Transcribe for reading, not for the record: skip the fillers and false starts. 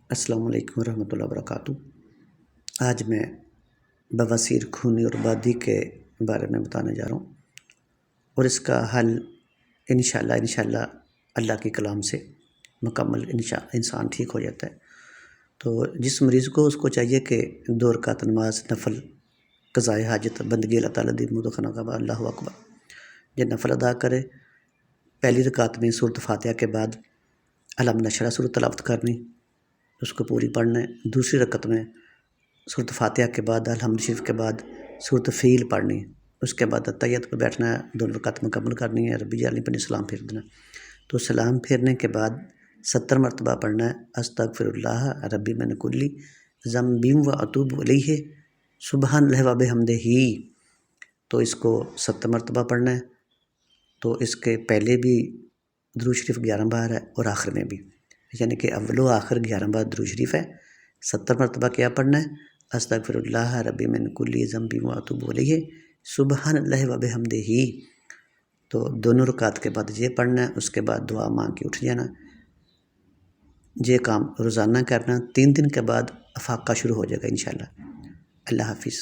السلام علیکم ورحمۃ اللہ وبرکاتہ۔ آج میں بواسیر خونی اور بادی کے بارے میں بتانے جا رہا ہوں، اور اس کا حل انشاءاللہ اللہ کے کلام سے مکمل انسان ٹھیک ہو جاتا ہے۔ تو جس مریض کو اس کو چاہیے کہ 2 رکعت نماز نفل قضائے حاجت بندگی اللہ تعالیٰ دی مدو خانہ کا اللہ اکبر یہ نفل ادا کرے۔ پہلی رکعت میں سورۃ فاتحہ کے بعد علم نشرح سورۃ تلاوت کرنی، اس کو پوری پڑھنا ہے۔ دوسری رکعت میں سورۃ فاتحہ کے بعد الحمد شریف کے بعد سورۃ فیل پڑھنی، اس کے بعد تحیت پہ بیٹھنا ہے، 2 رکعت مکمل کرنی ہے، ربی جعلنی پڑھنی، سلام پھیر دینا۔ تو سلام پھیرنے کے بعد 70 مرتبہ پڑھنا ہے استغفر اللہ ربی من کلی ذنب و اتوب الیہ سبحان اللہ و بحمدہ۔ تو اس کو 70 مرتبہ پڑھنا ہے۔ تو اس کے پہلے بھی درود شریف 11 بار ہے اور آخر میں بھی، یعنی کہ اول و آخر 11 بار درود شریف ہے۔ 70 مرتبہ کیا پڑھنا ہے؟ استغفر اللہ ربی من کلی ذنب و اتوب الیہ سبحان اللہ و بحمدہ۔ تو دونوں رکعت کے بعد یہ پڑھنا ہے، اس کے بعد دعا مانگ کے اٹھ جانا۔ یہ کام روزانہ کرنا، 3 دن کے بعد افاقہ شروع ہو جائے گا انشاءاللہ۔ اللہ حافظ۔